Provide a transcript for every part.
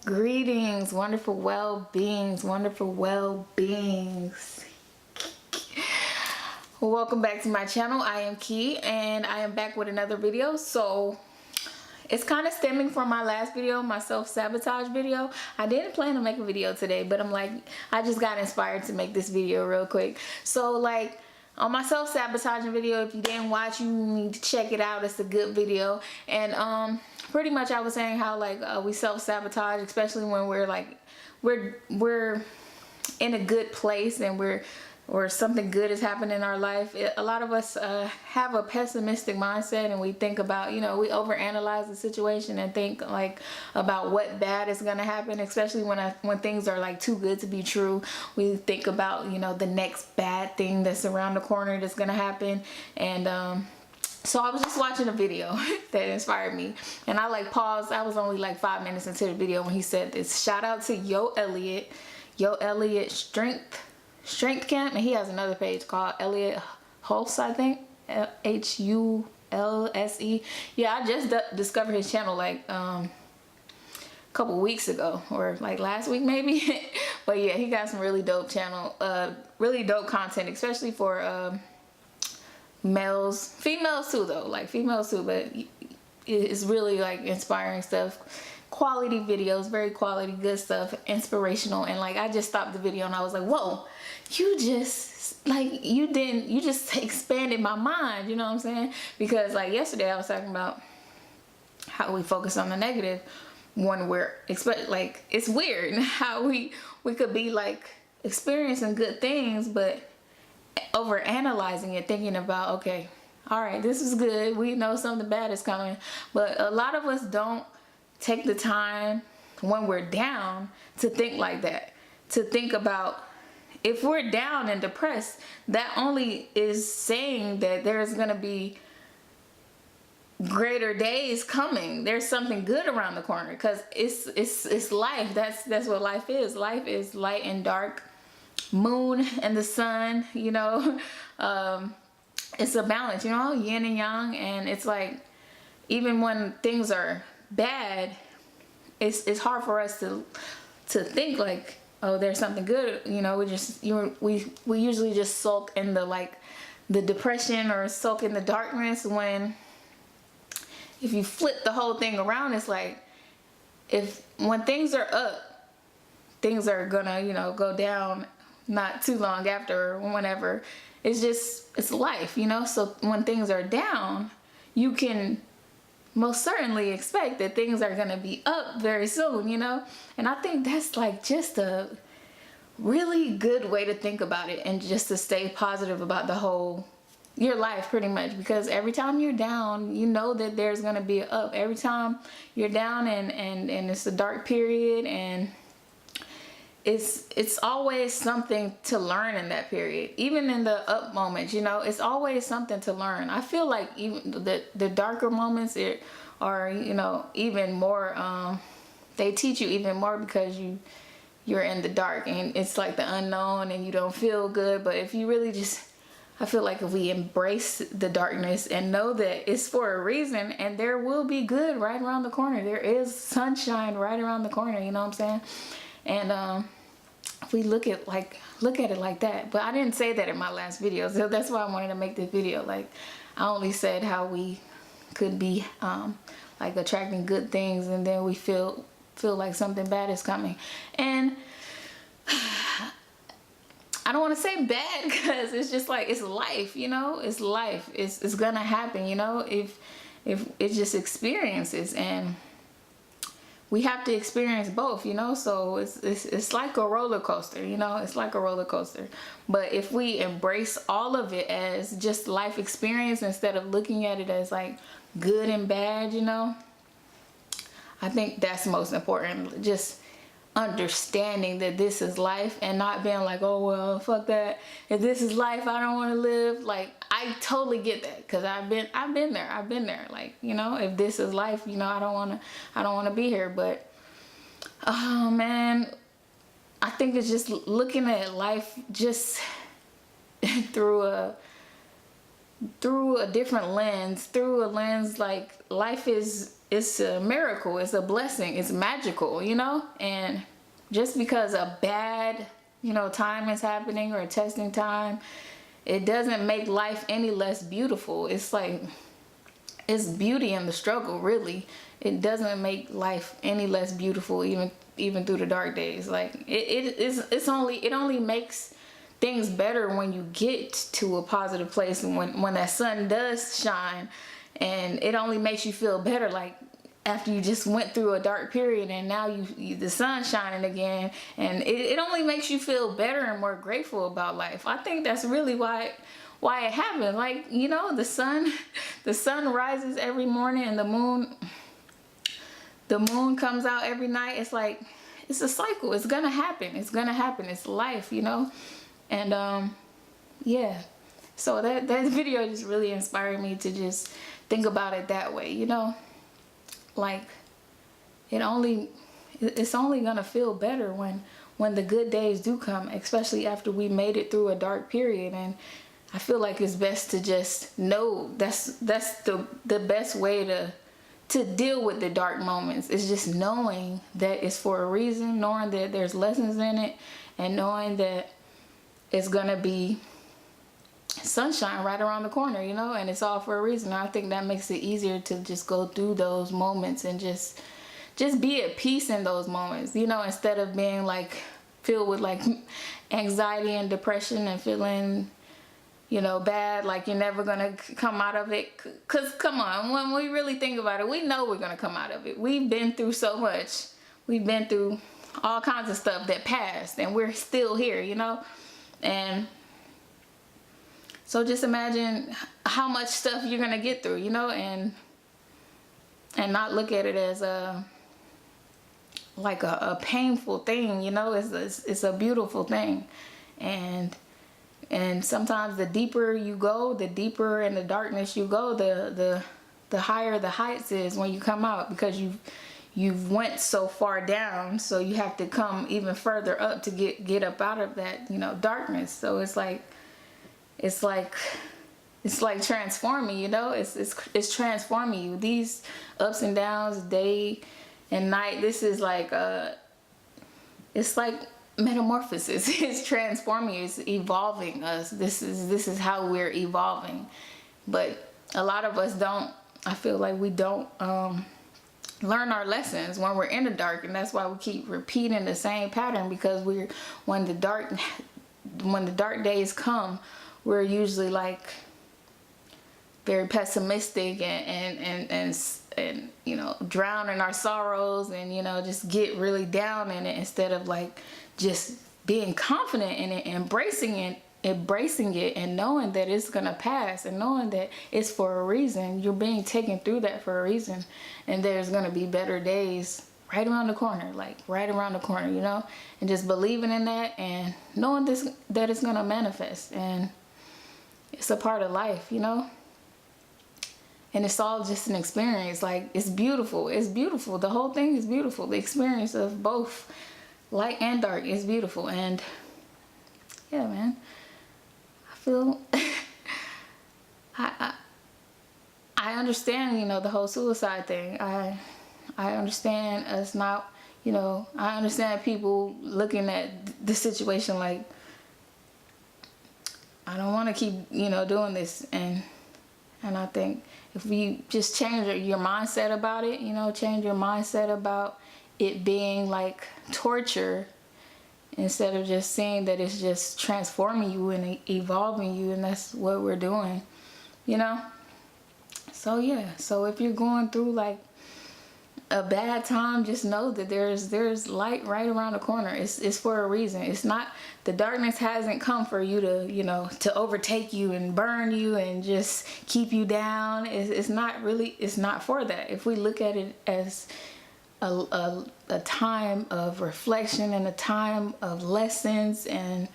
Greetings, wonderful well-beings, wonderful well-beings. Welcome back to my channel. I am Key and I am back with another video. So it's kind of stemming from my last video, my self-sabotage video. I didn't plan to make a video today, but I'm like, I just got inspired to make this video real quick. So like on my self-sabotaging video, if you didn't watch, you need to check it out. It's a good video. And pretty much I was saying how like we self-sabotage, especially when we're like we're in a good place and or something good is happening in our life. A lot of us have a pessimistic mindset, and we think about, you know, we overanalyze the situation and think like about what bad is gonna happen, especially when things are like too good to be true. We think about, you know, the next bad thing that's around the corner that's gonna happen. And so I was just watching a video that inspired me, and I like paused. I was only like 5 minutes into the video when he said this. Shout out to Yo Elliott Strength Camp, and he has another page called Elliott Hulse, I think, Hulse. Yeah, I just discovered his channel like a couple weeks ago, or like last week maybe. But yeah, he got some really dope really dope content, especially for males, females too though, like females too, but it's really like inspiring stuff, quality videos, very quality, good stuff, inspirational. And like I just stopped the video and I was like, whoa, you just expanded my mind, you know what I'm saying? Because like yesterday I was talking about how we focus on the negative when like it's weird how we could be like experiencing good things, but over analyzing it, thinking about, okay, all right, this is good, we know something bad is coming. But a lot of us don't take the time when we're down to think like that, to think about, if we're down and depressed, that only is saying that there's gonna be greater days coming. There's something good around the corner, because it's life. That's what life is. Life is light and dark, moon and the sun, you know. It's a balance, you know, yin and yang. And it's like, even when things are bad, it's hard for us to think like, oh, there's something good, you know. We usually just sulk in the depression or sulk in the darkness, when if you flip the whole thing around, it's like, when things are up, things are gonna, you know, go down not too long after, or whenever. It's life, you know. So when things are down, you can most certainly expect that things are going to be up very soon, you know. And I think that's like just a really good way to think about it, and just to stay positive about your life pretty much. Because every time you're down, you know that there's going to be an up. Every time you're down and it's a dark period, and it's always something to learn in that period. Even in the up moments, you know, it's always something to learn. I feel like even the darker moments are, you know, even more, they teach you even more, because you're in the dark and it's like the unknown and you don't feel good. But if you really I feel like if we embrace the darkness and know that it's for a reason, and there will be good right around the corner. There is sunshine right around the corner, you know what I'm saying? And if we look at it like that. But I didn't say that in my last video, so that's why I wanted to make this video. Like, I only said how we could be like attracting good things, and then we feel like something bad is coming. And I don't want to say bad, because it's just like, it's life, you know. It's life. It's gonna happen, you know. If it's just experiences, and we have to experience both, you know. So it's like a roller coaster, you know. It's like a roller coaster. But if we embrace all of it as just life experience, instead of looking at it as like good and bad, you know, I think that's most important. Just understanding that this is life, and not being like, oh well, fuck that, if this is life, I don't want to live. Like, I totally get that, because I've been there. Like, you know, if this is life, you know, I don't want to be here. But oh man, I think it's just looking at life just through through a different lens, through a lens like life it's a miracle, it's a blessing, it's magical, you know? And just because a bad, you know, time is happening or a testing time, it doesn't make life any less beautiful. It's like, it's beauty in the struggle, really. It doesn't make life any less beautiful, even through the dark days. Like it only makes things better when you get to a positive place, and when that sun does shine, and it only makes you feel better. Like after you just went through a dark period and now the sun's shining again, and it only makes you feel better and more grateful about life. I think that's really why it happened. Like, you know, the sun rises every morning, and the moon comes out every night. It's like, it's a cycle. It's gonna happen. It's life, you know? And yeah, so that video just really inspired me to just think about it that way, you know? Like, it's only gonna feel better when the good days do come, especially after we made it through a dark period. And I feel like it's best to just know that's the best way to deal with the dark moments. It's just knowing that it's for a reason, knowing that there's lessons in it, and knowing that it's gonna be sunshine right around the corner, you know, and it's all for a reason. I think that makes it easier to just go through those moments and just be at peace in those moments, you know, instead of being like filled with like anxiety and depression and feeling, you know, bad, like you're never gonna come out of it. Cause come on, when we really think about it, we know we're gonna come out of it. We've been through so much. We've been through all kinds of stuff that passed, and we're still here, you know. And so just imagine how much stuff you're gonna get through, you know, and not look at it as a painful thing, you know. It's a beautiful thing. And sometimes the deeper you go, the deeper in the darkness you go, the higher the heights is when you come out, because you've went so far down, so you have to come even further up to get up out of that, you know, darkness. So it's like transforming, you know. It's transforming you. These ups and downs, day and night, this is like it's like metamorphosis. It's transforming, it's evolving us. This is how we're evolving. But a lot of us don't, I feel like we don't learn our lessons when we're in the dark, and that's why we keep repeating the same pattern, because when the dark days come, we're usually like very pessimistic and you know, drown in our sorrows, and you know, just get really down in it, instead of like just being confident in it, embracing it, and knowing that it's gonna pass, and knowing that it's for a reason. You're being taken through that for a reason, and there's gonna be better days right around the corner, like right around the corner, you know. And just believing in that, and knowing that it's gonna manifest, and it's a part of life, you know. And it's all just an experience. Like, it's beautiful. It's beautiful. The whole thing is beautiful. The experience of both light and dark is beautiful. And yeah, man, I feel I understand, you know, the whole suicide thing. I understand us not, you know, I understand people looking at the situation like, I don't want to keep, you know, doing this. And I think if we just change your mindset about it, you know, change your mindset about it being like torture, instead of just seeing that it's just transforming you and evolving you, and that's what we're doing, you know. So yeah, so if you're going through like a bad time, just know that there's light right around the corner. It's for a reason. It's not, the darkness hasn't come for you to, you know, to overtake you and burn you and just keep you down. It's not really, it's not for that. If we look at it as a time of reflection and a time of lessons and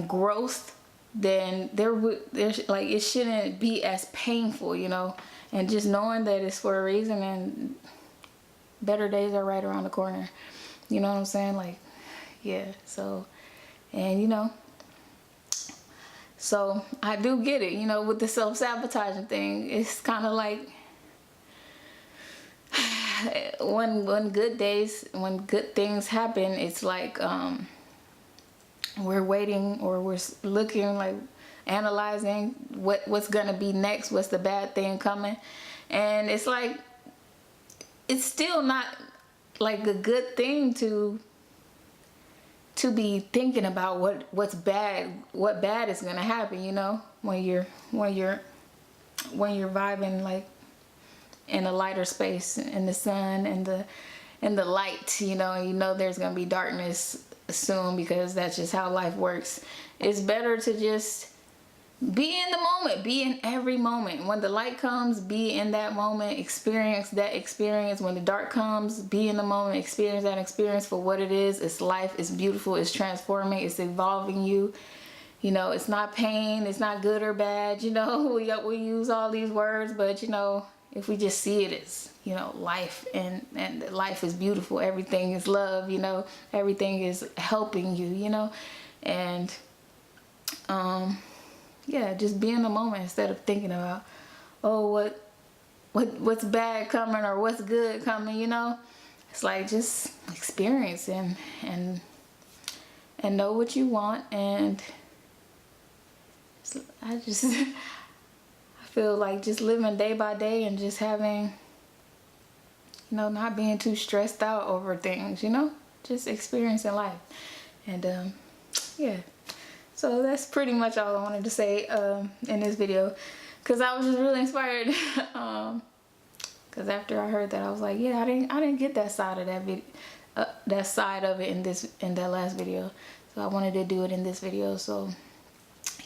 growth, then there's like, it shouldn't be as painful, you know. And just knowing that it's for a reason, and better days are right around the corner. You know what I'm saying? Like, yeah. So, and you know, So I do get it, you know, with the self-sabotaging thing. It's kind of like when good things happen, it's like we're waiting, or we're looking, like analyzing what's gonna be next, what's the bad thing coming, and it's like it's still not like a good thing to be thinking about what bad is gonna happen, you know, when you're vibing like in a lighter space, in the sun and the light, you know there's gonna be darkness soon, because that's just how life works. It's better to just be in the moment, be in every moment. When the light comes, be in that moment, experience that experience. When the dark comes, be in the moment, experience that experience for what it is. It's life, it's beautiful, it's transforming, it's evolving you. You know, it's not pain, it's not good or bad, you know. We use all these words, but you know, if we just see it as, you know, life, and life is beautiful, everything is love, you know, everything is helping you, you know. And yeah, just be in the moment instead of thinking about, oh, what's bad coming or what's good coming, you know. It's like just experience and know what you want. And I feel like just living day by day and just having, you know, not being too stressed out over things, you know, just experiencing life. And yeah. So that's pretty much all I wanted to say in this video, because I was just really inspired. Because after I heard that, I was like, yeah, I didn't get that side of that video, that side of it in that last video. So I wanted to do it in this video. So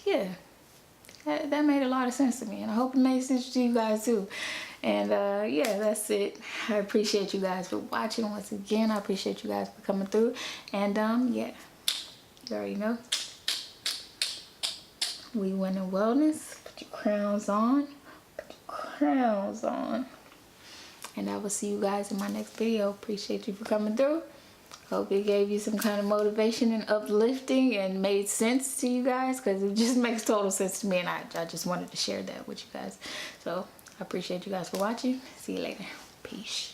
yeah, that made a lot of sense to me, and I hope it made sense to you guys too. And yeah, that's it. I appreciate you guys for watching once again. I appreciate you guys for coming through. And yeah, you already know. We win in wellness. Put your crowns on. Put your crowns on. And I will see you guys in my next video. Appreciate you for coming through. Hope it gave you some kind of motivation and uplifting and made sense to you guys, because it just makes total sense to me, and I just wanted to share that with you guys. So I appreciate you guys for watching. See you later. Peace.